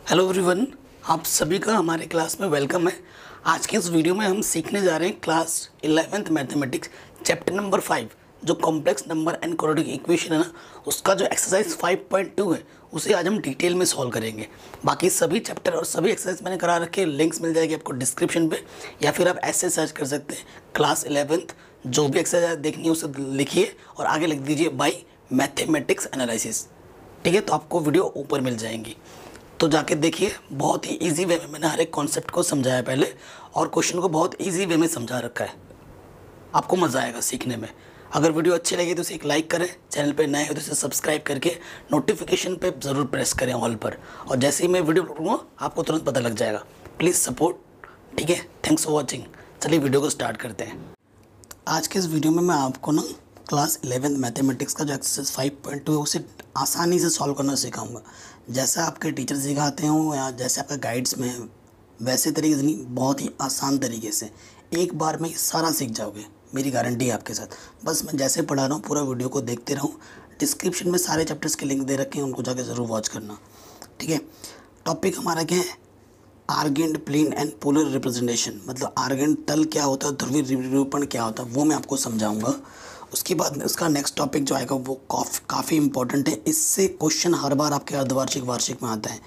Hello everyone, आप सभी का हमारे क्लास में वेलकम है। आज के इस वीडियो में हम सीखने जा रहे हैं class 11th mathematics chapter number 5 जो complex number and quadratic equation है ना, उसका जो एक्सरसाइज 5.2 है उसे आज हम डिटेल में सॉल्व करेंगे। बाकी सभी चैप्टर और सभी एक्सरसाइज मैंने करा रखे, लिंक्स मिल जाएगी आपको डिस्क्रिप्शन पे, या फिर आप ऐसे सर्च कर सकते हैं क्लास 11th। जो भी एक्सरसाइज देखनी है उसे लिखिए और आगे लिख दीजिए बाई मैथमेटिक्स एनालिसिस। ठीक है, तो आपको वीडियो ऊपर मिल जाएंगी, तो जाके देखिए। बहुत ही इजी वे में मैंने हर एक कॉन्सेप्ट को समझाया पहले, और क्वेश्चन को बहुत इजी वे में समझा रखा है। आपको मज़ा आएगा सीखने में। अगर वीडियो अच्छी लगी तो इसे एक लाइक करें, चैनल पे नए हो तो इसे सब्सक्राइब करके नोटिफिकेशन पे ज़रूर प्रेस करें ऑल पर, और जैसे ही मैं वीडियो डालूंगा आपको तुरंत पता लग जाएगा। Please support. ठीक है, थैंक्स फॉर वॉचिंग। चलिए वीडियो को स्टार्ट करते हैं। आज के इस वीडियो में मैं आपको ना क्लास 11th मैथमेटिक्स का जो एक्सरसाइज 5.2 है उसे आसानी से सॉल्व करना सिखाऊंगा। जैसा आपके टीचर सिखाते हो या जैसे आपका गाइड्स में है वैसे तरीके से नहीं, बहुत ही आसान तरीके से एक बार में सारा सीख जाओगे, मेरी गारंटी है आपके साथ। बस मैं जैसे पढ़ा रहा हूँ पूरा वीडियो को देखते रहूँ। डिस्क्रिप्शन में सारे चैप्टर्स के लिंक दे रखे हैं, उनको जाके ज़रूर वॉच करना। ठीक है, टॉपिक हमारा क्या है? Argand plane and polar representation, मतलब आर्गेंट तल क्या होता है, ध्रुवीय निरूपण क्या होता है, वो मैं आपको समझाऊंगा। उसके बाद उसका नेक्स्ट टॉपिक जो आएगा वो काफ़ी इंपॉर्टेंट है। इससे क्वेश्चन हर बार आपके अर्धवार्षिक वार्षिक में आता है।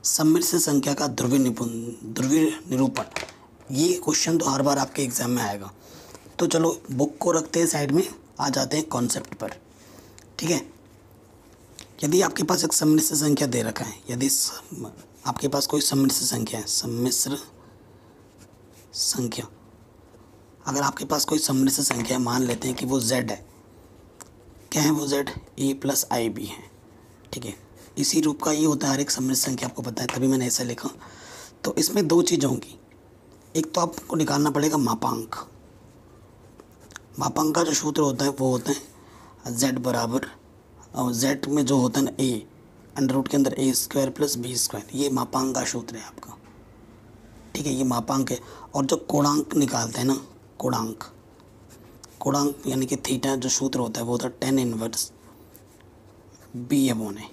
सम्मिश्र संख्या का ध्रुवीय निरूपण, ये क्वेश्चन तो हर बार आपके एग्जाम में आएगा। तो चलो बुक को रखते हैं साइड में, आ जाते हैं कॉन्सेप्ट पर। ठीक है, यदि आपके पास एक सम्मिश्र संख्या दे रखा है, यदि आपके पास कोई सम्मिश्र संख्या है, सम्मिश्र संख्या, अगर आपके पास कोई सम्मिश्र संख्या है, मान लेते हैं कि वो z है। क्या है वो z? a plus i b है। ठीक है, इसी रूप का ये होता है हर एक सम्मिश्र संख्या, आपको पता है, तभी मैंने ऐसा लिखा। तो इसमें दो चीज़ होंगी, एक तो आपको निकालना पड़ेगा मापांक। मापांक का जो सूत्र होता है वो होता है z बराबर, और z में जो होता है ना a, अंडर रूट के अंदर a square plus B square, ये मापांक का सूत्र है आपका। ठीक है, ये मापांक है। और जो कोणांक निकालते हैं ना, कोणांक यानी कि थीटा जो सूत्र होता है वो होता है tan इनवर्स बी अपॉन ए।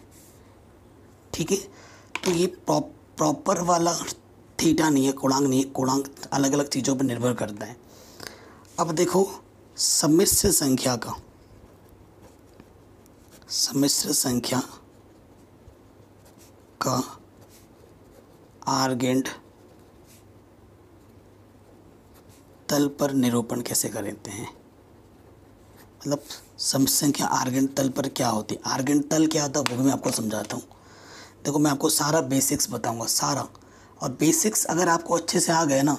ठीक है, तो ये प्रॉपर वाला थीटा नहीं है, कोणांक नहीं है। कोणांक अलग अलग चीज़ों पर निर्भर करता है। अब देखो सम्मिश्र संख्या का आर्गेंट तल पर निरूपण कैसे करते हैं, मतलब सम्मिश्र संख्या आर्गेंट तल पर क्या होती है, आर्गेंट तल क्या होता है वो भी मैं आपको समझाता हूँ। देखो मैं आपको सारा बेसिक्स बताऊंगा, सारा। और बेसिक्स अगर आपको अच्छे से आ गए ना,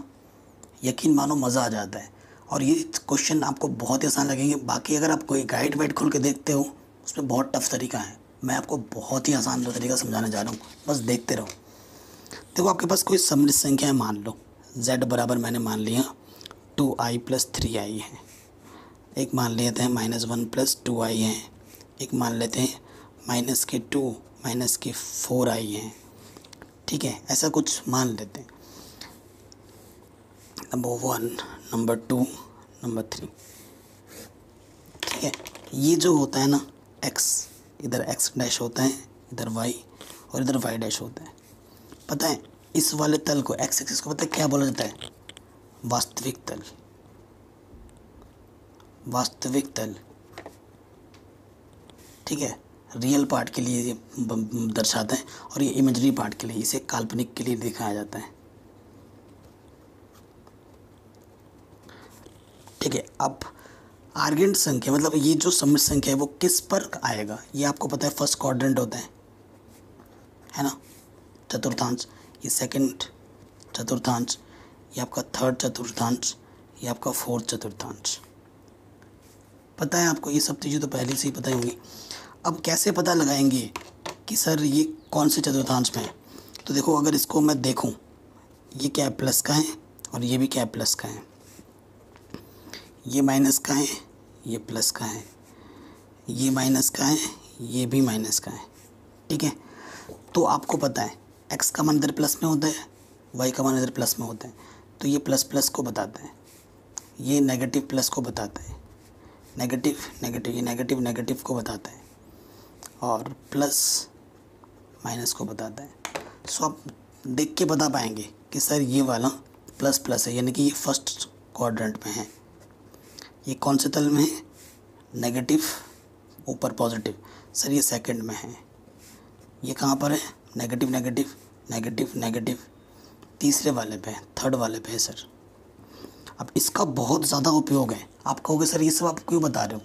यकीन मानो मज़ा आ जाता है, और ये क्वेश्चन आपको बहुत ही आसान लगेंगे। बाकी अगर आप कोई गाइड वाइड खोल के देखते हो उसमें बहुत टफ तरीका है, मैं आपको बहुत ही आसान तरीका समझाने जा रहा हूँ, बस देखते रहो। देखो आपके पास कोई सम्मिश्र संख्या है, मान लो z बराबर मैंने मान लिया 2i प्लस 3i है। एक मान लेते हैं -1 प्लस 2i है। एक मान लेते हैं -2 -4i है। ठीक है, ऐसा कुछ मान लेते हैं, नंबर 1, नंबर 2, नंबर 3। ठीक है, ये जो होता है ना x, इधर x डैश होता है, इधर y और इधर y डैश होता है। पता है इस वाले तल को, x एक्सिस को, पता है क्या बोला जाता है? वास्तविक तल। वास्तविक तल, ठीक है, रियल पार्ट के लिए ये दर्शाता है, और ये इमेजरी पार्ट के लिए, इसे काल्पनिक के लिए दिखाया जाता है। ठीक है, अब आर्गेंट संख्या मतलब ये जो सम्मिश्र संख्या है वो किस पर आएगा, ये आपको पता है फर्स्ट क्वाड्रेंट होता है ना, चतुर्थांश। ये सेकंड चतुर्थांश, ये आपका थर्ड चतुर्थांश, ये आपका फोर्थ चतुर्थांश। पता है आपको ये सब चीज़ें तो पहले से ही पता ही होंगी। अब कैसे पता लगाएंगे कि सर ये कौन से चतुर्थांश में है? तो देखो अगर इसको मैं देखूं, ये क्या प्लस का है और ये भी क्या प्लस का है, ये माइनस का है, ये प्लस का है, ये माइनस का है, ये भी माइनस का है। ठीक है, तो आपको पता है x का मान इधर प्लस में होता है, y का मान इधर प्लस में होता है, तो ये प्लस प्लस को बताता है, ये नेगेटिव प्लस को बताता है, नेगेटिव नेगेटिव, ये नेगेटिव नेगेटिव को बताता है, और प्लस माइनस को बताता है। सो आप देख के बता पाएंगे कि सर ये वाला प्लस प्लस है, यानी कि ये फर्स्ट क्वाड्रेंट में है। ये कौन से तल में है? नेगेटिव ऊपर पॉजिटिव। सर ये सेकंड में है। ये कहाँ पर है? Negative negative negative negative. तीसरे वाले पे है, थर्ड वाले पे है सर। अब इसका बहुत ज़्यादा उपयोग है। आप कहोगे सर ये सब आप क्यों बता रहे हो?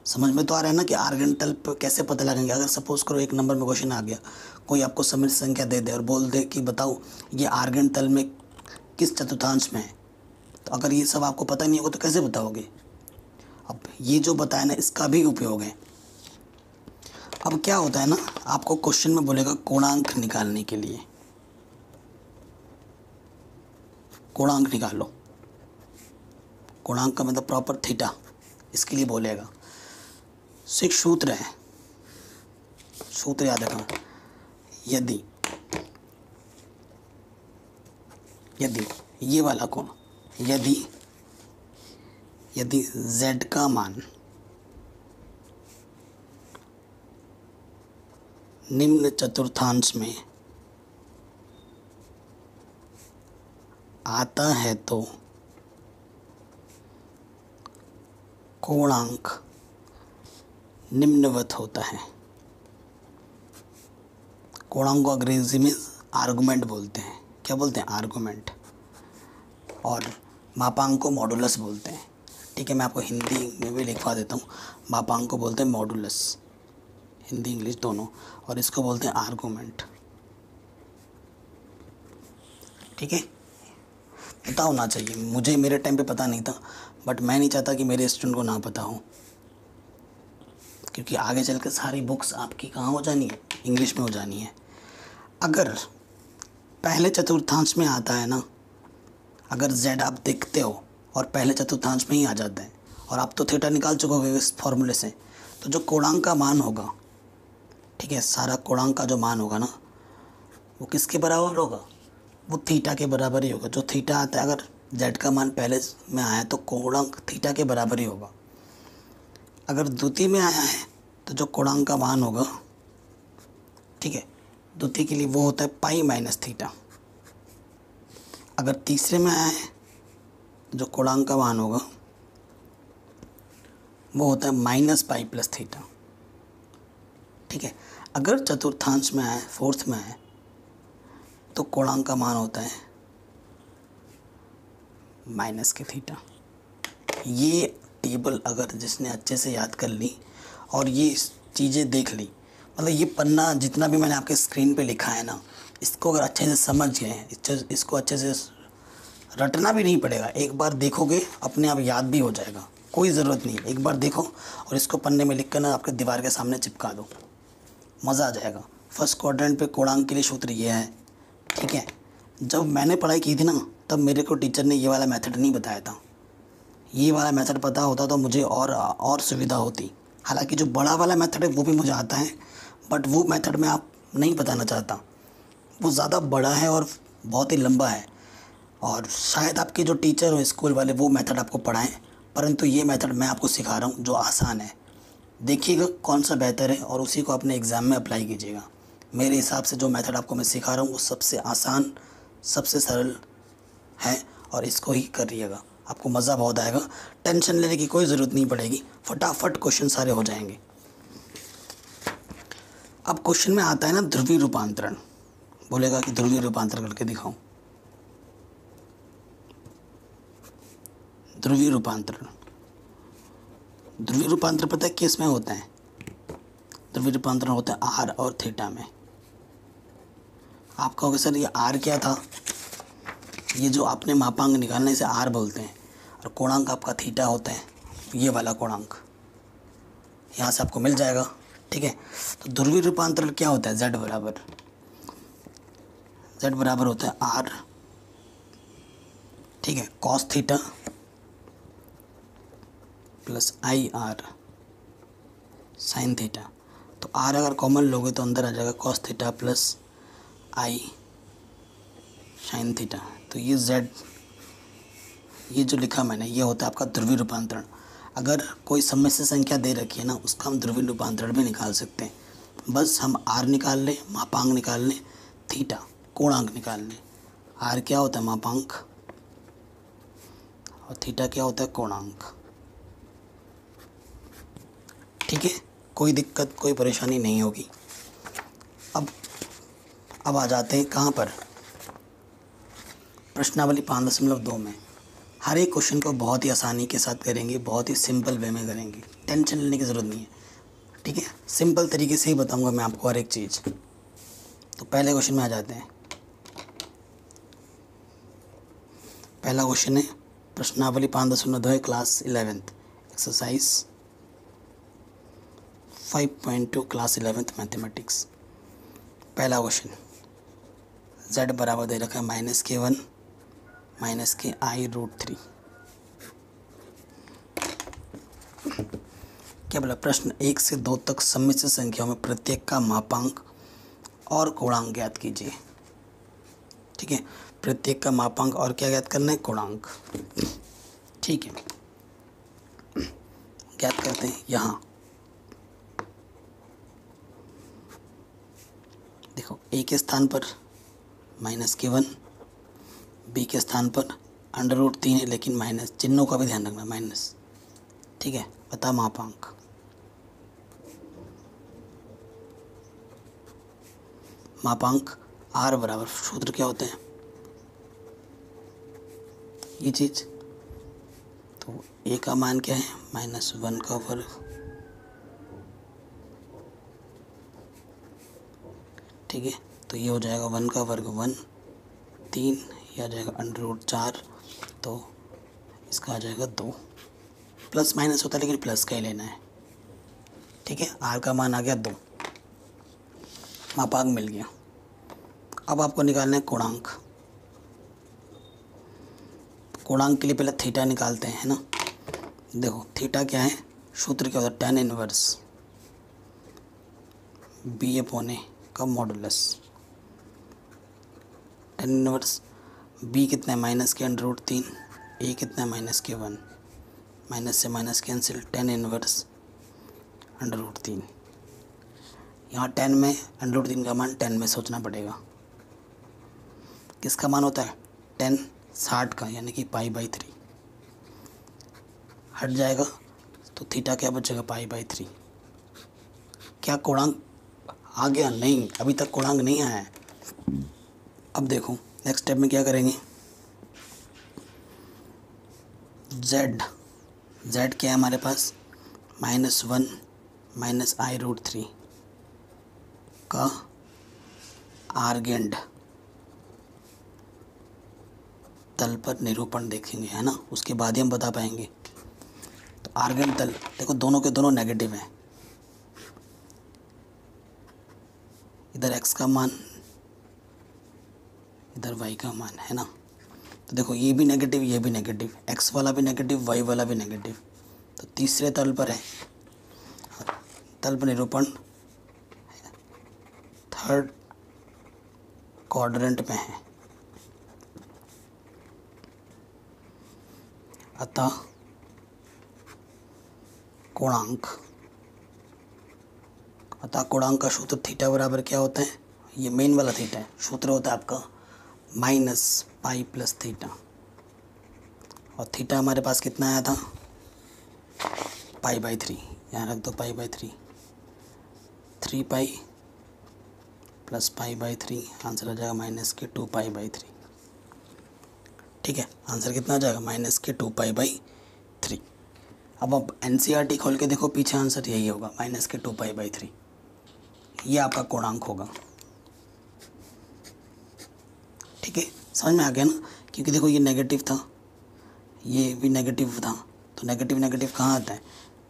समझ में तो आ रहा है ना कि आर्गन तल पर कैसे पता लगाएंगे। अगर सपोज करो एक नंबर में क्वेश्चन आ गया, कोई आपको समित संख्या दे दे और बोल दे कि बताओ ये आर्गन तल में किस चतुर्थांश में है, तो अगर ये सब आपको पता नहीं होगा तो कैसे बताओगे? अब ये जो बताया ना, इसका भी उपयोग है। अब क्या होता है ना, आपको क्वेश्चन में बोलेगा कोणांक निकालने के लिए, कोणांक निकालो। कोणांक का मतलब प्रॉपर थीटा, इसके लिए बोलेगा। सो एक सूत्र है, सूत्र याद रखना। यदि ये वाला कोण, यदि z का मान निम्न चतुर्थांश में आता है तो कोणांक निम्नवत होता है। कोणांक को अंग्रेजी में आर्गुमेंट बोलते हैं। क्या बोलते हैं? आर्गुमेंट। और मापांक को मॉडुलस बोलते हैं। ठीक है, मैं आपको हिंदी में भी लिखवा देता हूँ। मापांक को बोलते हैं मॉडुलस, हिंदी इंग्लिश दोनों, और इसको बोलते हैं आर्गुमेंट। ठीक है, पता होना चाहिए। मुझे मेरे टाइम पे पता नहीं था, बट मैं नहीं चाहता कि मेरे स्टूडेंट को ना पता हो, क्योंकि आगे चल कर सारी बुक्स आपकी कहाँ हो जानी है? इंग्लिश में हो जानी है। अगर पहले चतुर्थांश में आता है ना, अगर z आप देखते हो और पहले चतुर्थांश में ही आ जाता है, और आप तो थीटा निकाल चुकोगे इस फॉर्मूले से, तो जो कोणांक का मान होगा, ठीक है, सारा कोणांक का जो मान होगा ना, वो किसके बराबर होगा? वो थीटा के बराबर ही होगा। जो थीटा आता है, अगर z का मान पहले में आया तो कोणांक थीटा के बराबर ही होगा। अगर द्वितीय में आया है तो जो कोणांक का मान होगा, ठीक है, द्वितीय के लिए वो होता है पाई माइनस थीटा। अगर तीसरे में आया है तो जो कोणांक का मान होगा वो होता है माइनस पाई प्लस थीटा। ठीक है, अगर चतुर्थांश में आए, फोर्थ में आए, तो कोणांक का मान होता है माइनस के थीटा। ये टेबल अगर जिसने अच्छे से याद कर ली और ये चीज़ें देख ली, मतलब ये पन्ना जितना भी मैंने आपके स्क्रीन पे लिखा है ना, इसको अगर अच्छे से समझ गए, इसको अच्छे से रटना भी नहीं पड़ेगा। एक बार देखोगे अपने आप याद भी हो जाएगा, कोई ज़रूरत नहीं। एक बार देखो और इसको पन्ने में लिख कर ना आपके दीवार के सामने चिपका दो, मज़ा आ जाएगा। फर्स्ट क्वाड्रेंट पे कोणांक के लिए सूत्र ये है। ठीक है, जब मैंने पढ़ाई की थी ना, तब मेरे को टीचर ने ये वाला मेथड नहीं बताया था। ये वाला मेथड पता होता तो मुझे और सुविधा होती। हालांकि जो बड़ा वाला मेथड है वो भी मुझे आता है, बट वो मेथड मैं आप नहीं बताना चाहता। वो ज़्यादा बड़ा है और बहुत ही लंबा है, और शायद आपके जो टीचर हो स्कूल वाले वो मेथड आपको पढ़ाएं, परंतु ये मेथड मैं आपको सिखा रहा हूँ जो आसान है। देखिएगा कौन सा बेहतर है और उसी को अपने एग्ज़ाम में अप्लाई कीजिएगा। मेरे हिसाब से जो मेथड आपको मैं सिखा रहा हूँ वो सबसे आसान, सबसे सरल है, और इसको ही करिएगा। आपको मज़ा बहुत आएगा, टेंशन लेने की कोई ज़रूरत नहीं पड़ेगी, फटाफट क्वेश्चन सारे हो जाएंगे। अब क्वेश्चन में आता है ना ध्रुवीय रूपांतरण, बोलेगा कि ध्रुवीय रूपांतरण करके दिखाओ। ध्रुवीय रूपांतरण, ध्रुवीय रूपांतरण पता है किस में होता है? ध्रुवीय रूपांतरण होता है आर और थीटा में। आप कहोगे सर ये आर क्या था? ये जो आपने मापांक निकालने से आर बोलते हैं, और कोणांक आपका थीटा होता है, ये वाला कोणांक यहाँ से आपको मिल जाएगा। ठीक है, तो ध्रुवीय रूपांतरण क्या होता है? z बराबर होता है आर, ठीक है, cos theta plus I R sine theta. तो आर अगर कॉमन लोगे तो अंदर आ जाएगा cos theta plus i sine theta. तो ये z, ये जो लिखा मैंने, ये होता है आपका ध्रुवीय रूपांतरण। अगर कोई समस्या संख्या दे रखी है ना, उसका हम ध्रुवीय रूपांतरण भी निकाल सकते हैं। बस हम आर निकाल लें, मापांक निकाल लें, थीटा, कोणांक निकालने। आर क्या होता है? मापांक, और थीटा क्या होता है? कोणांक। ठीक है, कोई दिक्कत कोई परेशानी नहीं होगी। अब आ जाते हैं कहाँ पर? प्रश्नावली 5.2 में। हर एक क्वेश्चन को बहुत ही आसानी के साथ करेंगे, बहुत ही सिंपल वे में करेंगे, टेंशन लेने की ज़रूरत नहीं है। ठीक है, सिंपल तरीके से ही बताऊंगा मैं आपको हर एक चीज़। तो पहले क्वेश्चन में आ जाते हैं। पहला क्वेश्चन है प्रश्नावली 5.2 class 11th exercise 5.2 class 11th mathematics. पहला क्वेश्चन, z बराबर दे रखा है -k1 -ki√3। क्या बोला? प्रश्न 1 से 2 तक सम्मिश्र संख्याओं में प्रत्येक का मापांक और कोणांक ज्ञात कीजिए। ठीक है, प्रत्येक का मापांक और क्या ज्ञात करना है? कोणांक। ठीक है, ज्ञात करते हैं। यहाँ देखो, a के स्थान पर -k1, b के स्थान पर √3 है, लेकिन माइनस चिन्हों का भी ध्यान रखना, माइनस। ठीक है, बता मापांक। मापांक r बराबर, सूत्र क्या होते हैं? ये चीज़ तो a का मान क्या है? -1 का वर्ग। ठीक है, तो ये हो जाएगा 1 का वर्ग 1, 3, यह आ जाएगा √4, तो इसका आ जाएगा 2। प्लस माइनस होता है लेकिन प्लस का ही लेना है। ठीक है, r का मान आ गया 2, मापांक मिल गया। अब आपको निकालना है कोणांक। कोणांक के लिए पहले थीटा निकालते हैं, है ना। देखो थीटा क्या है? सूत्र क्या होता है? tan इनवर्स b/a का मॉडुलस। tan इनवर्स b कितना है? -k√3, a कितना है? -k1, माइनस से माइनस कैंसिल, tan इनवर्स √3। यहाँ 10 में √3 का मान 10 में सोचना पड़ेगा। किसका मान होता है? 10 60 का, यानी कि π/3 हट जाएगा, तो थीटा क्या बचेगा? π/3। क्या कोणांक आ गया? नहीं, अभी तक कोणांक नहीं आया है। अब देखो नेक्स्ट स्टेप में क्या करेंगे। z क्या है हमारे पास? -1 -i√3 का आर्गेंड तल पर निरूपण देखेंगे, है ना। उसके बाद ही हम बता पाएंगे। तो आर्गेंड तल देखो, दोनों के दोनों नेगेटिव हैं। इधर x का मान, इधर y का मान, है ना। तो देखो ये भी नेगेटिव, ये भी नेगेटिव, x वाला भी नेगेटिव, y वाला भी नेगेटिव। तो तीसरे तल पर है, तल पर निरूपण थर्ड क्वाड्रेंट में है। अतः कोणांक का सूत्र थीटा बराबर क्या होता है? ये मेन वाला थीटा है, सूत्र होता है आपका -π + थीटा। और थीटा हमारे पास कितना आया था? π/3, यहाँ रख दो π/3, 3π + π/3, आंसर आ जाएगा -2 π/3। ठीक है, आंसर कितना आ जाएगा? -2 π/3। अब आप NCERT खोल के देखो, पीछे आंसर यही होगा, -2 π/3। ये आपका कोणांक होगा। ठीक है, समझ में आ गया ना। क्योंकि देखो ये नेगेटिव था, ये भी नेगेटिव था, तो नेगेटिव नेगेटिव कहाँ आता है?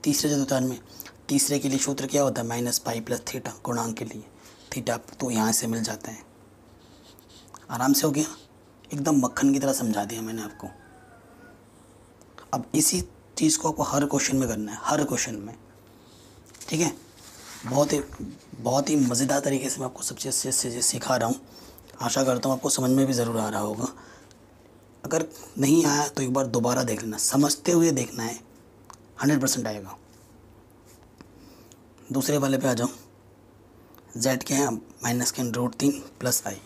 तीसरे चतुर्थांश में। तीसरे के लिए सूत्र क्या होता है? -π + थीटा, कोणांक के लिए थीटा, तो यहाँ से मिल जाता है। आराम से हो गया, एकदम मक्खन की तरह समझा दिया मैंने आपको। अब इसी चीज़ को आपको हर क्वेश्चन में करना है, हर क्वेश्चन में। ठीक है, बहुत ही मज़ेदार तरीके से मैं आपको सब चीज़ सिखा रहा हूँ। आशा करता हूँ आपको समझ में भी ज़रूर आ रहा होगा। अगर नहीं आया तो एक बार दोबारा देख लेना, समझते हुए देखना है, 100% आएगा। दूसरे वाले पे आ जाओ। z क्या है? -k√3 + i।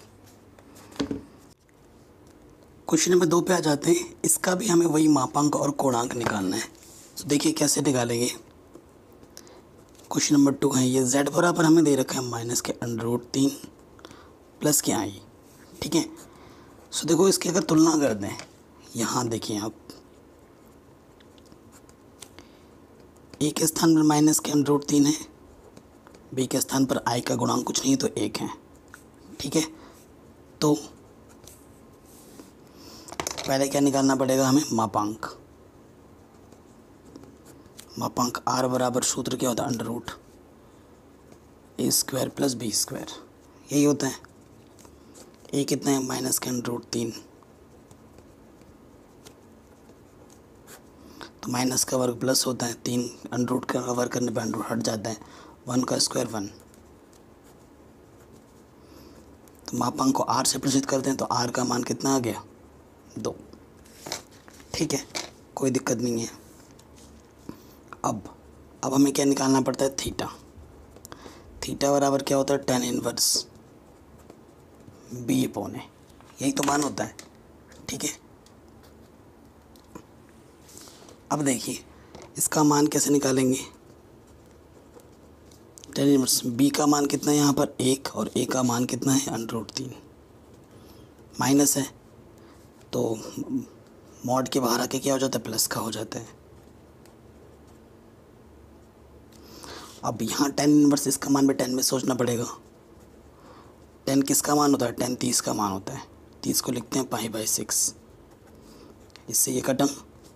क्वेश्चन नंबर 2 पे आ जाते हैं। इसका भी हमें वही मापांक और कोणांक निकालना है। तो देखिए कैसे निकालेंगे। क्वेश्चन नंबर 2 है, ये z बराबर हमें दे रखा है माइनस के √3 प्लस के i, ठीक है। सो देखो इसकी अगर तुलना कर दें, यहाँ देखिए आप, a के स्थान पर माइनस के √3 है, b के स्थान पर i का गुणांक कुछ नहीं तो 1 है, ठीक है। तो पहले क्या निकालना पड़ेगा हमें, मापांक। मापांक r बराबर सूत्र क्या होता है, √a² प्लस b², यही होता है। a कितना है, माइनस के √3, तो माइनस का वर्ग प्लस होता है, 3 √ का वर्ग करने पर √ हट जाता है, 1 का स्क्वायर 1। तो मापांक को r से प्रदर्शित करते हैं, तो r का मान कितना आ गया, 2, ठीक है, कोई दिक्कत नहीं है। अब हमें क्या निकालना पड़ता है, थीटा। थीटा बराबर क्या होता है, tan इनवर्स b/a, यही तो मान होता है, ठीक है। अब देखिए इसका मान कैसे निकालेंगे। tan इनवर्स b का मान कितना है यहाँ पर 1 और a का मान कितना है √3, माइनस है तो मॉड के बाहर आके क्या हो जाता है, प्लस का हो जाता है। अब यहाँ tan इनवर्स इसका मान भी 10 में सोचना पड़ेगा। 10 किसका मान होता है, 10 30 का मान होता है, 30 को लिखते हैं π/6। इससे ये कटम,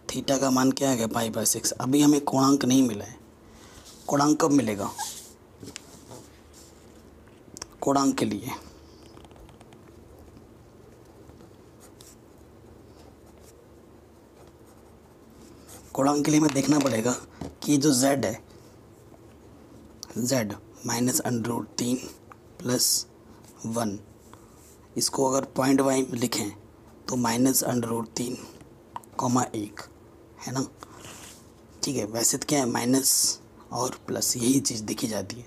थीटा का मान क्या है, π/6। अभी हमें कोणांक नहीं मिला है, कोणांक कब मिलेगा, कोणांक के लिए हमें देखना पड़ेगा कि जो z है, z माइनस √3 प्लस 1, इसको अगर पॉइंट वाइज लिखें तो माइनस √3, 1 है ना, ठीक है। वैसे तो क्या है, माइनस और प्लस यही चीज़ दिखी जाती है।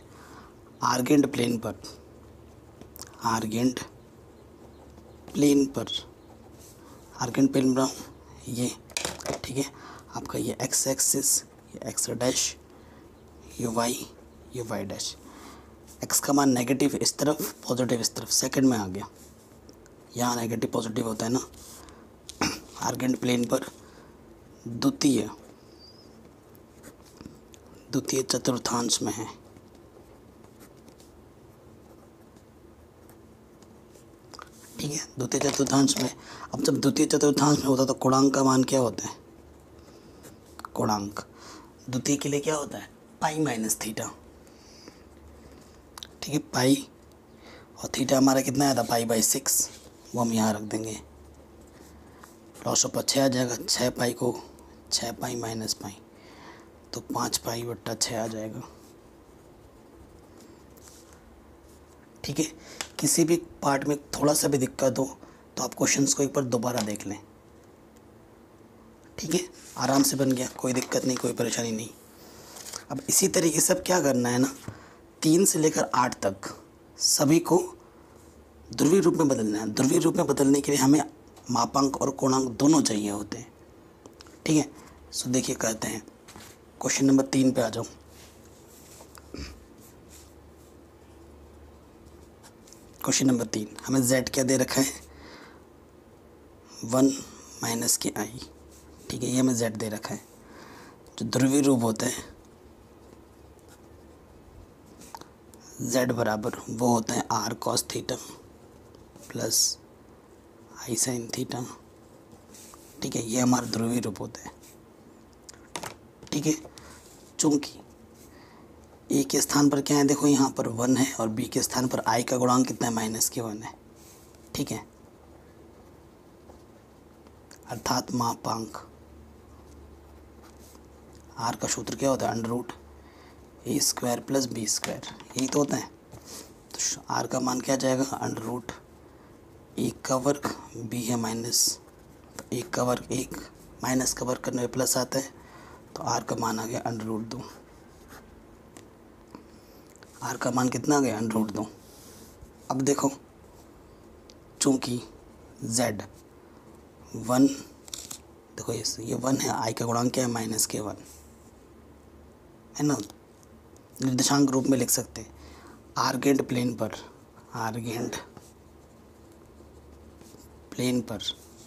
आर्गेंट प्लेन पर ये, ठीक है, आपका ये x एक्सिस, ये x डैश, ये y डैश। x का मान नेगेटिव इस तरफ, पॉजिटिव इस तरफ, सेकंड में आ गया। यहाँ नेगेटिव पॉजिटिव होता है ना। आर्गेंट प्लेन पर द्वितीय चतुर्थांश में है, ठीक है, द्वितीय चतुर्थांश में। अब जब द्वितीय चतुर्थांश में होता है तो कोणांक का मान क्या होता है, कोणांक द्वितीय के लिए क्या होता है, π-θ, ठीक है। पाई और थीटा हमारा कितना आया था, π/6, वो हम यहाँ रख देंगे। लॉस ऑफ 6 आ जाएगा, 6 पाई को 6 पाई माइनस पाई, तो 5 π/6 आ जाएगा, ठीक है। किसी भी पार्ट में थोड़ा सा भी दिक्कत हो तो आप क्वेश्चंस को एक बार दोबारा देख लें, ठीक है। आराम से बन गया, कोई दिक्कत नहीं, कोई परेशानी नहीं। अब इसी तरीके से अब क्या करना है ना, 3 से लेकर 8 तक सभी को ध्रुवीय रूप में बदलना है। ध्रुवीय रूप में बदलने के लिए हमें मापांक और कोणांक दोनों चाहिए होते हैं, ठीक है। सो देखिए कहते हैं, क्वेश्चन नंबर 3 पे आ जाओ। क्वेश्चन नंबर 3, हमें z क्या दे रखा है, 1 माइनस के i, ठीक है, ये हमें z दे रखा है। जो ध्रुवीय रूप होता है z बराबर वो होता है r cos theta plus i sin theta, ठीक है, ये हमारा ध्रुवीय रूप होता है, ठीक है। चूँकि a के स्थान पर क्या है, देखो यहाँ पर 1 है और b के स्थान पर i का गुणांक कितना है, -1 है, ठीक है। अर्थात मापांक r का सूत्र क्या होता है, √a² प्लस b², यही तो होता है। तो r का मान क्या जाएगा, √1 का वर्ग, b है माइनस, तो 1 का वर्ग 1, माइनस का वर्ग करने में प्लस आता है, तो r का मान आ गया √2। r का मान कितना आ गया, √2। अब देखो चूँकि z 1, देखो ये 1 है, आई का गुणांक क्या है -k1 है ना। निर्देशांक रूप में लिख सकते हैं। आर्गेंट प्लेन पर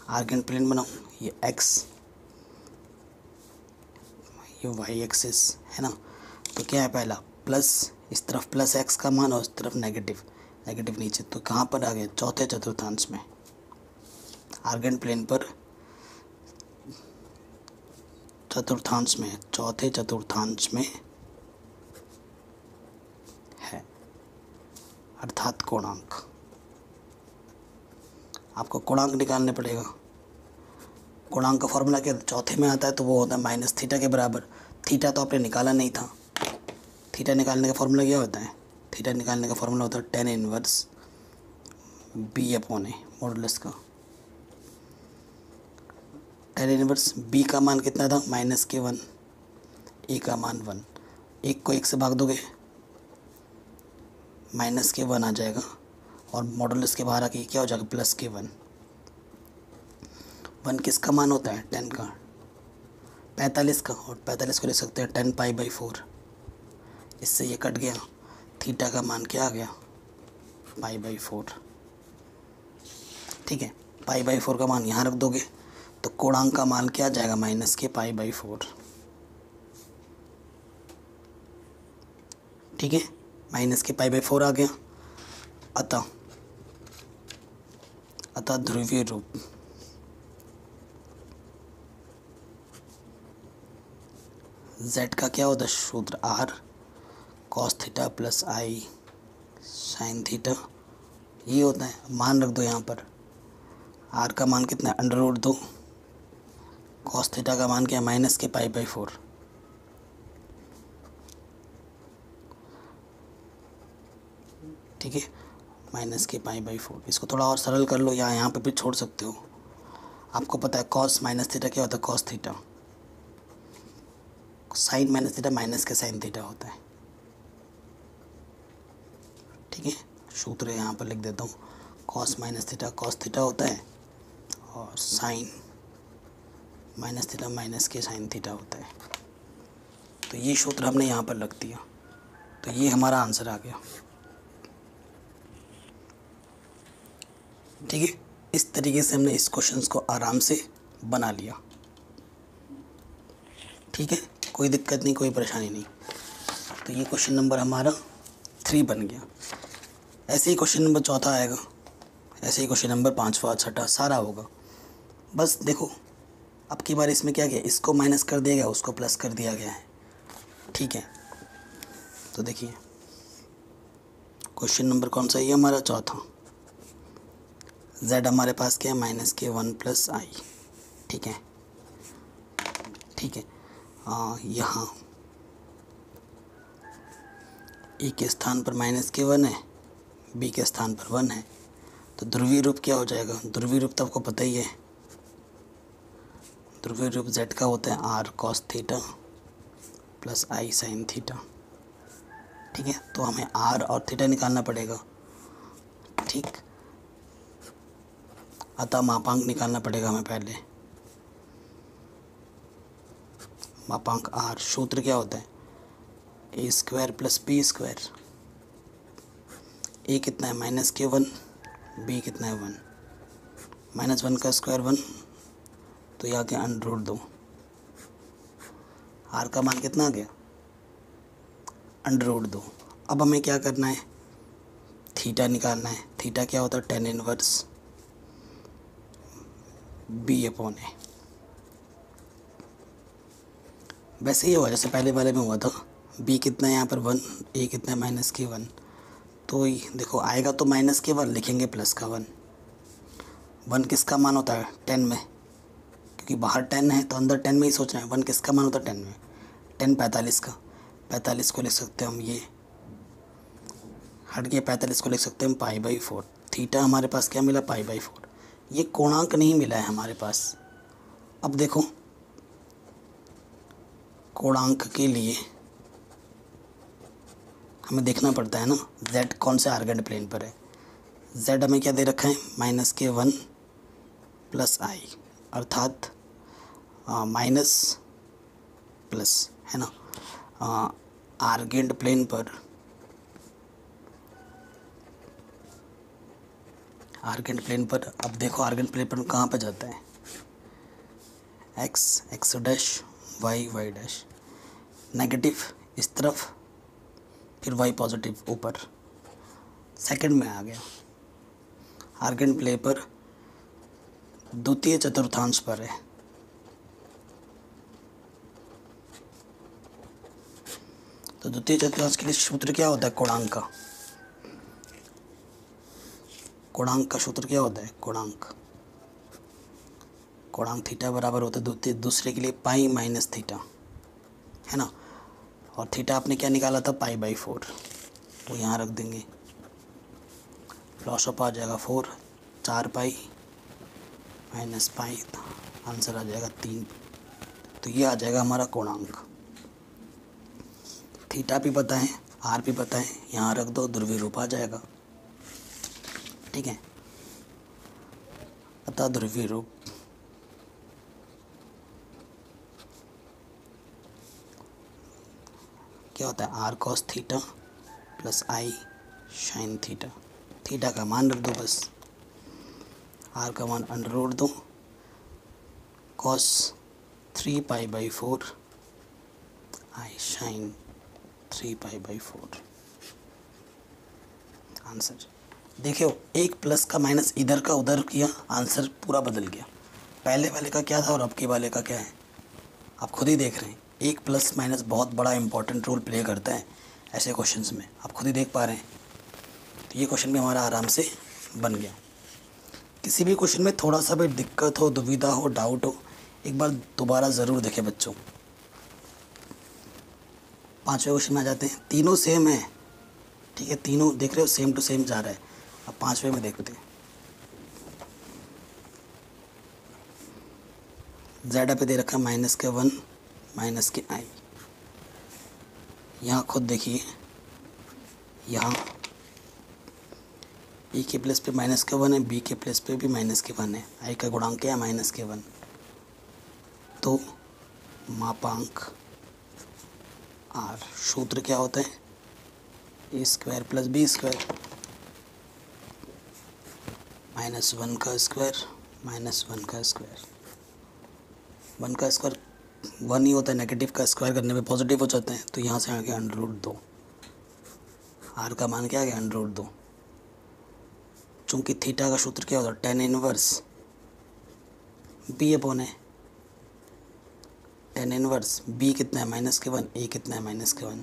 आर्गेंट प्लेन बनाओ, ये x, ये y एक्सिस है ना। तो क्या है पहला प्लस, इस तरफ प्लस x का मान और इस तरफ नेगेटिव नीचे, तो कहाँ पर आ गए चौथे चतुर्थांश में। आर्गेंट प्लेन पर चौथे चतुर्थांश में है, अर्थात कोणांक। आपको कोणांक निकालने पड़ेगा। कोणांक का फॉर्मूला क्या, चौथे में आता है तो वो होता है -थीटा के बराबर। थीटा तो आपने निकाला नहीं था। थीटा निकालने का फॉर्मूला क्या होता है, थीटा निकालने का फॉर्मूला होता है tan इनवर्स b/a मॉडुलस का। tan इनवर्स b का मान कितना था -k1, a का मान 1, 1 को 1 से भाग दोगे -k1 आ जाएगा और मॉडुलस के बाहर आके क्या हो जाएगा +k1। 1 किसका मान होता है 10 का, 45 का, और 45 को लिख सकते हैं 10π/4। इससे ये कट गया, थीटा का मान क्या आ गया π/4। ठीक है, π/4 का मान यहाँ रख दोगे तो कोणांक का मान क्या आ जाएगा -k π/4। ठीक है, -k π/4 आ गया। अतः ध्रुवीय रूप z का क्या होता है सूत्र, r cos theta plus i sin theta, ये होता है। मान रख दो यहाँ पर, r का मान कितना है √2, cos थीटा का मान क्या है -k π/4। ठीक है, -k π/4। इसको थोड़ा और सरल कर लो या यहाँ पे भी छोड़ सकते हो। आपको पता है cos -थीटा क्या होता है cos theta, sin -theta minus के sin थीटा होता है। ठीक है, सूत्र यहाँ पर लिख देता हूँ, cos -थीटा होता है और sin -थीटा माइनस के sin थीटा होता है। तो ये सूत्र हमने यहाँ पर रख दिया, तो ये हमारा आंसर आ गया। ठीक है, इस तरीके से हमने इस क्वेश्चंस को आराम से बना लिया। ठीक है, कोई दिक्कत नहीं, कोई परेशानी नहीं। तो ये क्वेश्चन नंबर हमारा 3 बन गया। ऐसे ही क्वेश्चन नंबर 4 आएगा, ऐसे ही क्वेश्चन नंबर 5वां 6वां सारा होगा। बस देखो अब की बार इसमें क्या किया, इसको माइनस कर दिया गया, उसको प्लस कर दिया गया है। ठीक है, तो देखिए क्वेश्चन नंबर कौन सा है, ये हमारा 4था। z हमारे पास क्या है -k1 + i। ठीक है, ठीक है, यहाँ ए के स्थान पर -k1 है, बी के स्थान पर 1 है, तो ध्रुवीय रूप क्या हो जाएगा, ध्रुवीय रूप तो आपको पता ही है। ध्रुवीय रूप z का होता है r cos theta plus i sin theta. ठीक है, तो हमें r और थीटा निकालना पड़ेगा। ठीक, अतः मापांक निकालना पड़ेगा हमें पहले। मापांक r, सूत्र क्या होता है a² + b²। a कितना है -k1, b कितना है 1, -1 का स्क्वायर 1, तो यहाँ के √2। r का मान कितना आ गया √2। अब हमें क्या करना है, थीटा निकालना है। थीटा क्या होता है tan इनवर्स b/a। वैसे ही हुआ जैसे पहले वाले में हुआ था। b कितना है यहाँ पर 1, a कितना है -k1, तो देखो आएगा तो -k1 लिखेंगे प्लस का 1। 1 किसका मान होता है 10 में, क्योंकि बाहर 10 है तो अंदर 10 में ही सोचना है। 1 किसका मान होता है 10 में, 10 45 का। 45 को लिख सकते हैं हम, ये हट गया, 45 को लिख सकते हैं हम π/4। थीटा हमारे पास क्या मिला π/4। ये कोणांक नहीं मिला है हमारे पास। अब देखो कोणांक के लिए हमें देखना पड़ता है ना z कौन से आर्गेंट प्लेन पर है। z हमें क्या दे रखा है -k1 + i, अर्थात माइनस प्लस, है ना, आर्गेंट प्लेन पर अब देखो आर्गेंट प्लेन पर कहाँ पे जाता है, x x dash y y dash, negative इस तरफ, फिर वाई पॉजिटिव ऊपर, सेकंड में आ गया। आर्गेंट प्लेन पर द्वितीय चतुर्थांश पर है, तो द्वितीय चतुर्थांश के लिए सूत्र क्या होता है, कोणांक का। कोणांक का सूत्र क्या होता है, कोणांक थीटा बराबर होता है दूसरे के लिए पाई माइनस थीटा, है ना, और थीटा आपने क्या निकाला था, पाई बाई 4, तो यहाँ रख देंगे, लॉस ऑफ आ जाएगा 4, 4 पाई माइनस पाई, आंसर आ जाएगा 3। तो ये आ जाएगा हमारा कोणांक। थीटा भी पता है, आर भी पता है, यहाँ रख दो, ध्रुवीय रूप आ जाएगा, ठीक है। अतः ध्रुवीय रूप क्या होता है, r cos theta plus i sine theta. Theta का मान रख दो बस, आर का मान अंडर रूट दो, cos 3 pi by 4 i sine 3 pi by 4। Answer देखियो, एक प्लस का माइनस इधर का उधर किया, आंसर पूरा बदल गया। पहले वाले का क्या था और अब के वाले का क्या है, आप खुद ही देख रहे हैं। एक प्लस माइनस बहुत बड़ा इंपॉर्टेंट रोल प्ले करता है ऐसे क्वेश्चंस में, आप खुद ही देख पा रहे हैं। तो ये क्वेश्चन भी हमारा आराम से बन गया। किसी भी क्वेश्चन में थोड़ा सा भी दिक्कत हो, दुविधा हो, डाउट हो, एक बार दोबारा ज़रूर देखें बच्चों। 5वें क्वेश्चन में आ जाते हैं, तीनों सेम है, ठीक है, तीनों देख रहे हो सेम टू सेम जा रहा है। अब 5वें में देखते हैं, ज़ेड पे दे रखा है माइनस के 1 माइनस के आई। यहाँ खुद देखिए, यहाँ ए के प्लस पे माइनस के 1 है, बी के प्लस पे भी माइनस के 1 है, आई का गुणांक क्या है, माइनस के 1। तो मापांक आर, सूत्र क्या होता है, A square plus B square, minus 1 का स्क्वायर माइनस 1 का स्क्वायर। 1 का स्क्वायर 1 ही होता है, नेगेटिव का स्क्वायर करने में पॉजिटिव हो जाते हैं, तो यहाँ से आ गया अंडर रूट 2। आर का मान क्या आ गया, अंडर रूट 2। चूँकि थीटा का सूत्र क्या होता है, टेन इनवर्स बी अपॉन है, टेन इनवर्स बी कितना है, माइनस के 1, ए कितना है, माइनस के 1,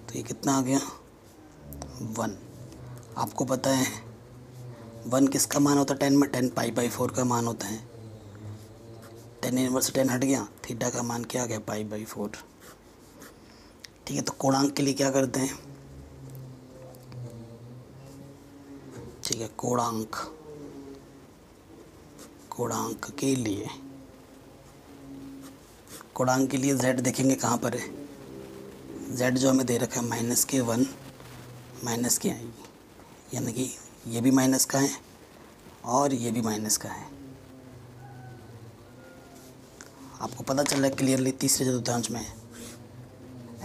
तो ये कितना आ गया, 1। आपको पता है 1 किसका मान होता है, 10 में 10 पाई बाई 4 का मान होता है। 10 इनवर्स से 10 हट गया, थीटा का मान क्या आ गया, पाई बाई 4, ठीक है। तो कोणांक के लिए क्या करते हैं, ठीक है, कोणांक के लिए z देखेंगे कहाँ पर है, z जो हमें दे रखा है माइनस के 1 माइनस के आई, यानी कि ये भी माइनस का है और ये भी माइनस का है। आपको पता चल रहा है क्लियरली, तीसरे चतुर्थांश में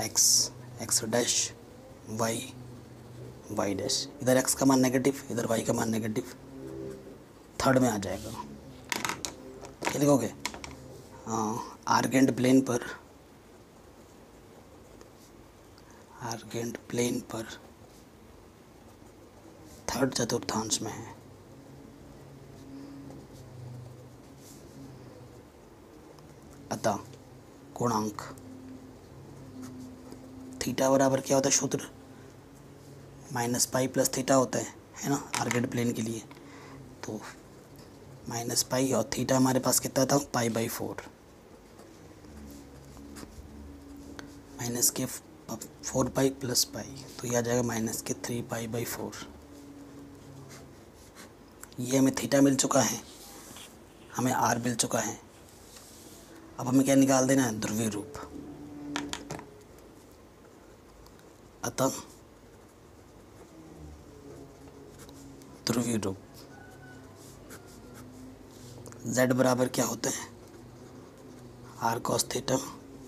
x x dash y y dash, इधर एक्स का मान नेगेटिव, इधर वाई का मान नेगेटिव, थर्ड में आ जाएगा। क्या लिखोगे, आर्गेंट प्लेन पर थर्ड चतुर्थांश में है। अतः कोणांक थीटा बराबर क्या होता है, सूत्र माइनस पाई प्लस थीटा होता है ना, आर्गेंट प्लेन के लिए। तो माइनस पाई और थीटा हमारे पास कितना था, पाई बाई 4, माइनस के 4 पाई प्लस पाई, तो यह आ जाएगा माइनस के 3 पाई बाई 4। ये हमें थीटा मिल चुका है, हमें आर मिल चुका है। अब हमें क्या निकाल देना है, ध्रुवीय रूप। अतः ध्रुवीय रूप z बराबर क्या होता है, r cos theta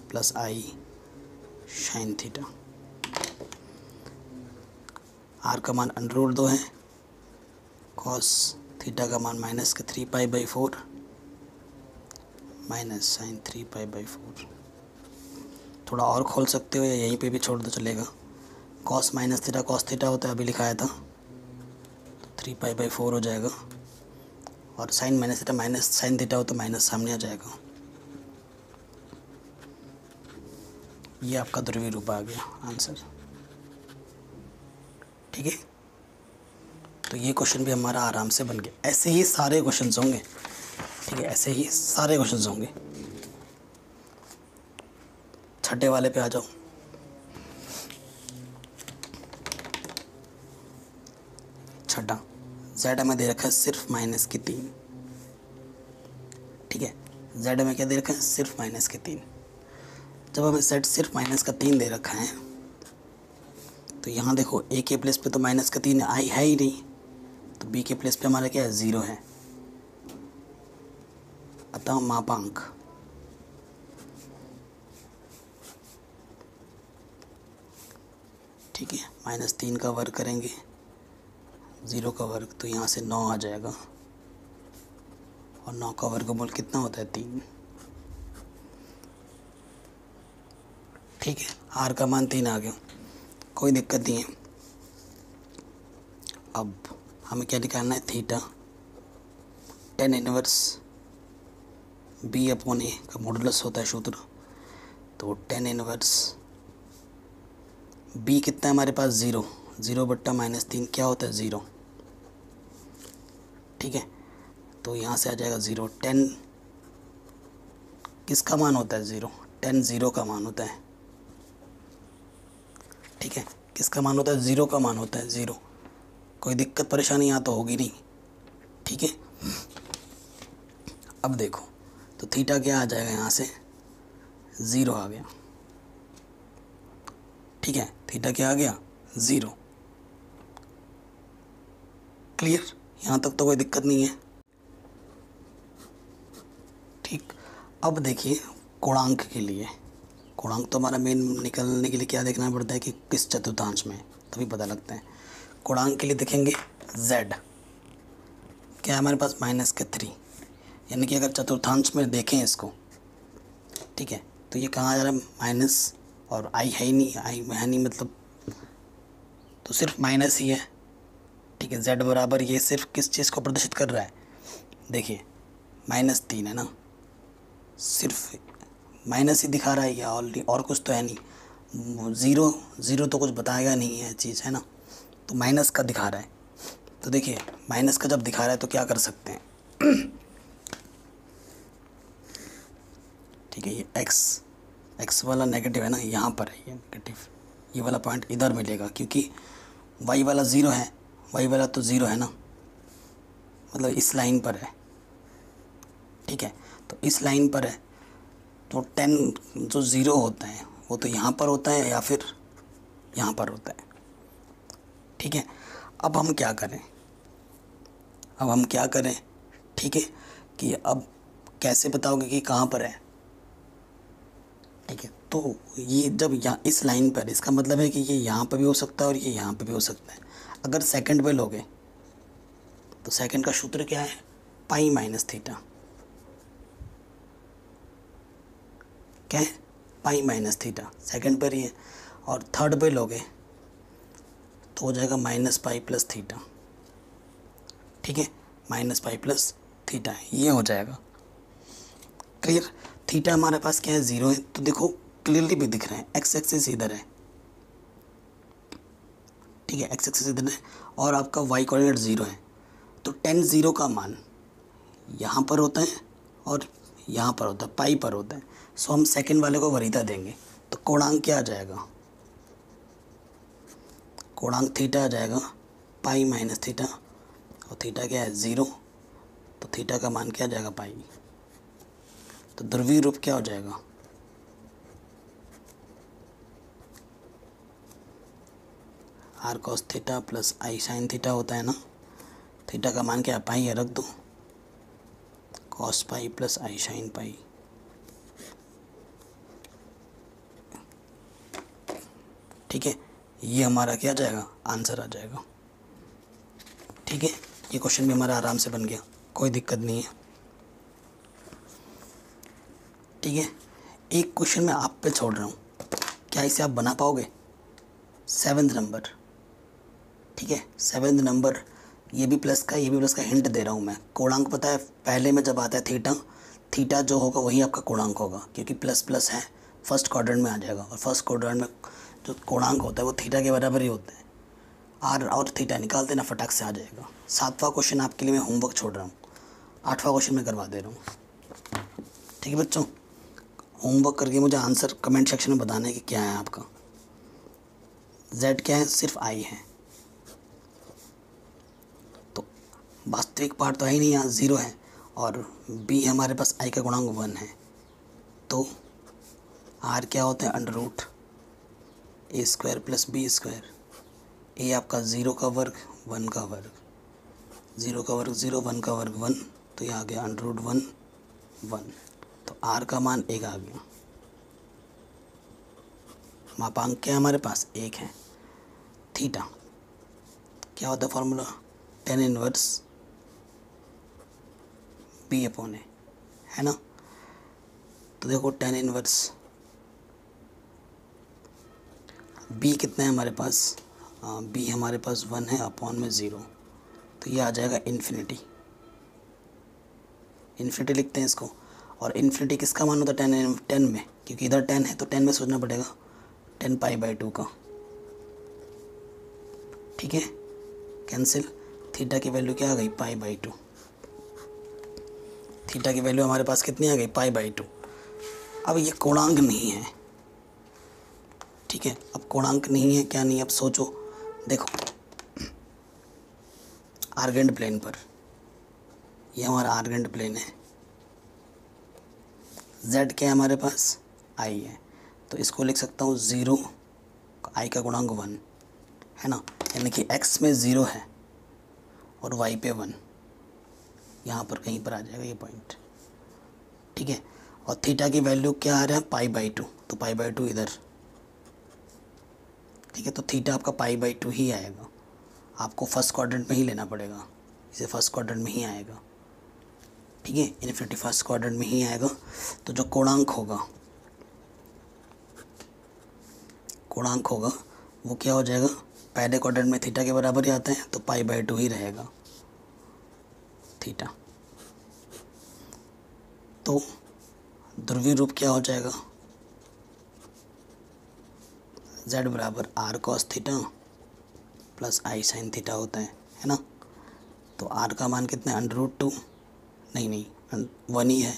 plus i sine theta. R का मान √2 है, कॉस थीटा का मान -3π/4 माइनस साइन 3π/4। थोड़ा और खोल सकते हो या यहीं पे भी छोड़ दो चलेगा। Cos minus theta cos theta होता है, अभी लिखाया था, तो 3π/4 हो जाएगा। और sine minus theta minus sine theta हो तो माइनस सामने आ जाएगा। ये आपका ध्रुवीय रूप आ गया आंसर। ठीक है, तो ये क्वेश्चन भी हमारा आराम से बन गया। ऐसे ही सारे क्वेश्चंस होंगे। ठीक है, ऐसे ही सारे क्वेश्चंस होंगे। छठे वाले पे आ जाओ। छठा, z हमें दे रखा है सिर्फ -3। ठीक है, z हमें क्या दे रखा है, सिर्फ -3। जब हमें z सिर्फ -3 दे रखा है तो यहाँ देखो a के प्लेस पे तो -3 आई है ही नहीं, तो b के प्लेस पे हमारा क्या है, 0 है। अतः मापांक ठीक है, -3 का वर्ग करेंगे, 0 का वर्ग, तो यहाँ से 9 आ जाएगा। और 9 का वर्गमूल कितना होता है, 3। ठीक है, आर का मान 3 आ गया, कोई दिक्कत नहीं है। अब हमें क्या निकालना है, थीटा tan इनवर्स b/a का मॉडुलस होता है सूत्र। तो tan इनवर्स b कितना है हमारे पास, 0। 0/-3 क्या होता है, 0। ठीक है, तो यहाँ से आ जाएगा 0। tan किसका मान होता है, 0। tan 0 का मान होता है। ठीक है, किसका मान होता है, 0 का मान होता है, 0। कोई दिक्कत परेशानी यहाँ तो होगी नहीं। ठीक है, अब देखो तो थीटा क्या आ जाएगा, यहाँ से 0 आ गया। ठीक है, थीटा क्या आ गया, 0। क्लियर, यहाँ तक तो कोई दिक्कत नहीं है। ठीक, अब देखिए कोणांक के लिए, कोणांक तो हमारा मेन निकलने के लिए क्या देखना पड़ता है कि किस चतुर्थांश में, तभी पता लगता है। कोणांक के लिए देखेंगे z क्या है हमारे पास, -3, यानी कि अगर चतुर्थांश में देखें इसको, ठीक है, तो ये कहाँ आ जा रहा है, माइनस, और आई है ही नहीं, आई है नहीं मतलब, तो सिर्फ माइनस ही है। ठीक है, z बराबर ये सिर्फ किस चीज़ को प्रदर्शित कर रहा है, देखिए -3 है ना, सिर्फ माइनस ही दिखा रहा है या ऑलरेडी, और कुछ तो है नहीं। 0 तो कुछ बताएगा नहीं है चीज़, है ना, तो माइनस का दिखा रहा है। तो देखिए माइनस का जब दिखा रहा है तो क्या कर सकते हैं ठीक है, ये x वाला नेगेटिव है ना, यहाँ पर है ये नेगेटिव, ये वाला पॉइंट इधर मिलेगा, क्योंकि y वाला 0 है, y वाला तो 0 है ना, मतलब इस लाइन पर है। ठीक है, तो इस लाइन पर है, तो 10 जो 0 होता है वो तो यहाँ पर होता है या फिर यहाँ पर होता है। ठीक है, अब हम क्या करें, ठीक है, कि अब कैसे बताओगे कि कहाँ पर है। ठीक है, तो ये जब यहाँ इस लाइन पर, इसका मतलब है कि ये यहाँ पर भी हो सकता है और ये यहाँ पर भी हो सकता है। अगर सेकंड पे लोगे तो सेकंड का सूत्र क्या है, पाई माइनस थीटा, क्या है, पाई माइनस थीटा, सेकंड पर ही है। और थर्ड पे लोगे तो हो जाएगा -पाई प्लस थीटा। ठीक है, -पाई प्लस थीटा ये हो जाएगा। क्लियर, थीटा हमारे पास क्या है, 0 है, तो देखो क्लियरली भी दिख रहा है, एक्स एक्सिस इधर है। ठीक है, एक्स एक्सिस इधर है और आपका वाई कोऑर्डिनेट 0 है, तो tan 0 का मान यहाँ पर होता है और यहाँ पर होता है, पाई पर होता है। सो हम सेकंड वाले को वरीयता देंगे, तो कोणांक क्या आ जाएगा, कोणांक थीटा आ जाएगा पाई माइनस थीटा, और थीटा क्या है, 0, तो थीटा का मान क्या आ जाएगा, पाई। तो ध्रुवीय रूप क्या हो जाएगा, r cos theta plus i sine theta होता है ना, थीटा का मान क्या है, पाई है, रख दो, cos pi plus i sine pi. ठीक है, ये हमारा क्या आ जाएगा, आंसर आ जाएगा। ठीक है, ये क्वेश्चन भी हमारा आराम से बन गया, कोई दिक्कत नहीं है। ठीक है, एक क्वेश्चन मैं आप पे छोड़ रहा हूँ, क्या इसे आप बना पाओगे? 7th number. ठीक है, 7th नंबर, ये भी प्लस का, ये भी प्लस का, हिंट दे रहा हूँ मैं। कोणांक पता है पहले में जब आता है थीटा, थीटा जो होगा वही आपका कोणांक होगा, क्योंकि प्लस प्लस है, फर्स्ट क्वाड्रेंट में आ जाएगा, और फर्स्ट क्वाड्रेंट में जो कोणांक होता है वो थीटा के बराबर ही होता है। आर और थीटा निकाल देना, फटाक से आ जाएगा। 7वां क्वेश्चन आपके लिए मैं होमवर्क छोड़ रहा हूँ, 8वां क्वेश्चन मैं करवा दे रहा हूँ। ठीक है बच्चों, होमवर्क करके मुझे आंसर कमेंट सेक्शन में बताना है कि क्या है आपका। z क्या है, सिर्फ i है, तो वास्तविक पार्ट तो है ही नहीं, यहाँ 0 है, और b हमारे पास i का गुणांक 1 है, तो r क्या होता है, under root a square plus B square. a आपका 0 का वर्ग 1 का वर्ग, 0 का वर्ग 0, 1 का वर्ग 1, तो ये आ गया अंडर रूट 1 1, तो r का मान 1 आ गया। मापांक क्या है हमारे पास, 1 है। थीटा क्या होता है formula, tan inverse b upon A, है ना। तो देखो tan इनवर्स b कितना है हमारे पास, b हमारे पास 1 है, अपॉन में 0, तो ये आ जाएगा इन्फिनिटी। इन्फिनिटी लिखते हैं इसको, और इन्फिनिटी किसका मान होता है, 10 में, क्योंकि इधर 10 है तो 10 में सोचना पड़ेगा, 10 π/2 का। ठीक है, कैंसिल, थीटा की वैल्यू क्या आ गई, π/2। थीटा की वैल्यू हमारे पास कितनी आ गई, π/2। अब ये कोणांक नहीं है, ठीक है, अब कोणांक नहीं है, क्या नहीं है, अब सोचो, देखो आर्गेंट प्लेन पर, ये हमारा आर्गेंट प्लेन है, z क्या है हमारे पास, i है, तो इसको लिख सकता हूँ 0, i का गुणांक 1 है ना, यानी कि x में 0 है और y पे 1, यहाँ पर कहीं पर आ जाएगा ये पॉइंट। ठीक है, और थीटा की वैल्यू क्या आ रहा है, π/2, तो π/2 इधर। ठीक है, तो थीटा आपका π/2 ही आएगा, आपको फर्स्ट क्वाड्रेंट में ही लेना पड़ेगा, इसे फर्स्ट क्वाड्रेंट में ही आएगा। ठीक है, इन्फिनिटी फर्स्ट क्वाड्रेंट में ही आएगा, तो जो कोणांक होगा वो क्या हो जाएगा, पहले क्वाड्रेंट में थीटा के बराबर ही आता है, तो π/2 ही रहेगा थीटा। तो ध्रुवीय रूप क्या हो जाएगा, z बराबर r cos theta plus i sin theta होता है ना। तो r का मान कितना है, अंडर रूट 2, नहीं 1 ही है,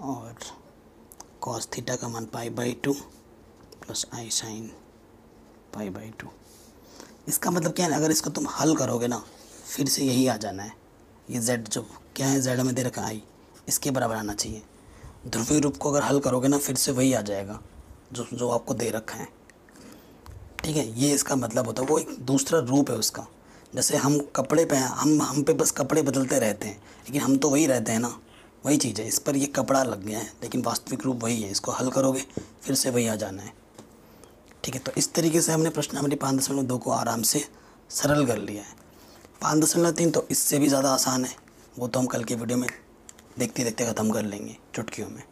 और cos थीटा का मान π/2 प्लस i sin π/2। इसका मतलब क्या है, अगर इसको तुम हल करोगे ना, फिर से यही आ जाना है, ये z जो क्या है, z में दे रखा i, इसके बराबर आना चाहिए। ध्रुवीय रूप को अगर हल करोगे ना, फिर से वही आ जाएगा जो आपको दे रखा है। ठीक है, ये इसका मतलब होता है, वो एक दूसरा रूप है उसका। जैसे हम कपड़े पे हम पे बस कपड़े बदलते रहते हैं, लेकिन हम तो वही रहते हैं ना, वही चीज़ है, इस पर ये कपड़ा लग गया है, लेकिन वास्तविक रूप वही है, इसको हल करोगे फिर से वही आ जाना है। ठीक है, तो इस तरीके से हमने प्रश्नावली 5.2 को आराम से सरल कर लिया है। 5.3 तो इससे भी ज़्यादा आसान है, वो तो हम कल के वीडियो में देखते देखते ख़त्म कर लेंगे चुटकियों में।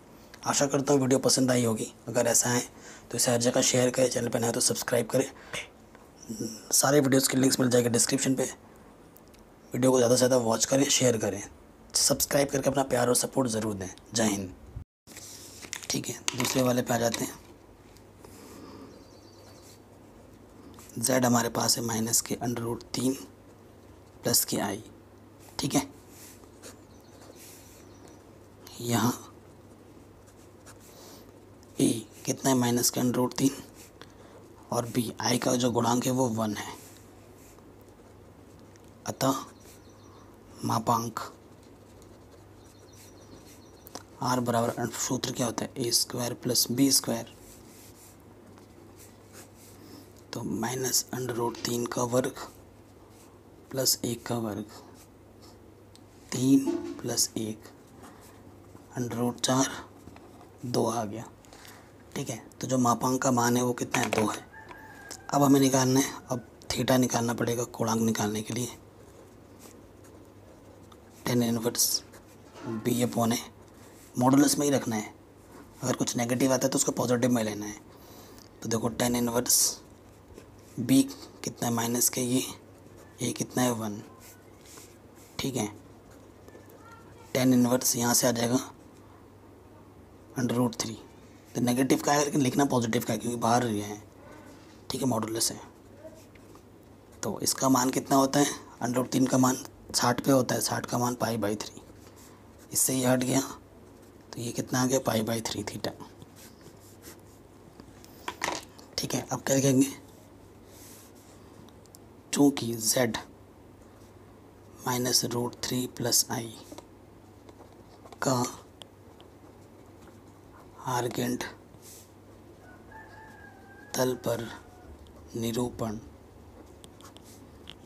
आशा करता हूँ वीडियो पसंद आई होगी, अगर ऐसा है तो इसे हर जगह शेयर करें, चैनल पर नए तो सब्सक्राइब करें। सारे वीडियोस के लिंक्स मिल जाएगा डिस्क्रिप्शन पे। वीडियो को ज़्यादा से ज़्यादा वॉच करें, शेयर करें, सब्सक्राइब करके अपना प्यार और सपोर्ट ज़रूर दें। जय हिंद। ठीक है, दूसरे वाले पे आ जाते हैं। z हमारे पास है माइनस के अंडर रूट 3 प्लस के i। ठीक है, यहाँ a कितना है, माइनस के अंडर रूट 3, और b i का जो गुणांक है वो 1 है, अतः मापांक r बराबर, सूत्र क्या होता है, a square plus b square, तो माइनस अंडर रूट 3 का वर्ग प्लस 1 का वर्ग, 3 प्लस 1 √4 2 आ गया। ठीक है, तो जो मापांक का मान है वो कितना है, 2 है। अब हमें निकालना है, अब थीटा निकालना पड़ेगा कोणांक निकालने के लिए। tan इनवर्स b/a, मॉडुलस में ही रखना है, अगर कुछ नेगेटिव आता है तो उसको पॉजिटिव में लेना है। तो देखो tan इनवर्स b कितना है माइनस के, ये कितना है 1। ठीक है, tan इनवर्स यहाँ से आ जाएगा √3। तो नेगेटिव का है लेकिन लिखना पॉजिटिव का है क्योंकि बाहर ये है। ठीक है, मॉडुलस है। तो इसका मान कितना होता है, √3 का मान 60 पे होता है, 60 का मान π/3। इससे ये हट गया तो ये कितना आ गया, π/3 थीटा। ठीक है, अब क्या लिखेंगे, चूँकि z -√3 + i का आर्गेंट तल पर निरूपण,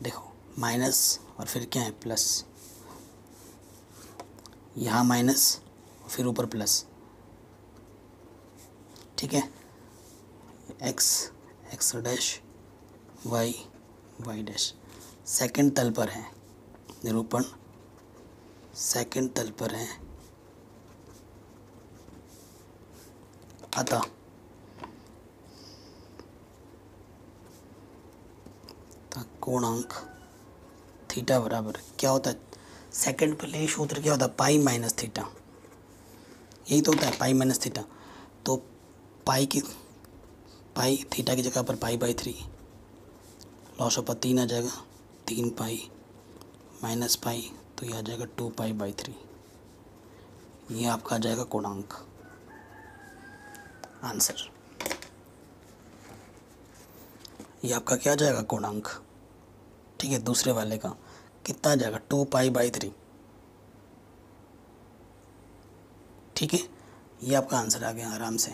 देखो माइनस और फिर क्या है प्लस, यहाँ माइनस और फिर ऊपर प्लस। ठीक है, x dash y dash second तल पर है, निरूपण सेकंड तल पर है। अतः कोणांक थीटा बराबर क्या होता है, सेकंड के लिए सूत्र क्या होता है, π - थीटा। यही तो होता है π - थीटा। तो पाई थीटा की जगह पर π/3, लॉस ऑफ 3 आ जाएगा, 3 पाई माइनस पाई, तो ये आ जाएगा 2 π/3। ये आपका आ जाएगा कोणांक, आंसर। ये आपका क्या आ जाएगा, कोणांक। ठीक है, दूसरे वाले का कितना आ जाएगा, 2 π/3। ठीक है, ये आपका आंसर आ गया आराम से।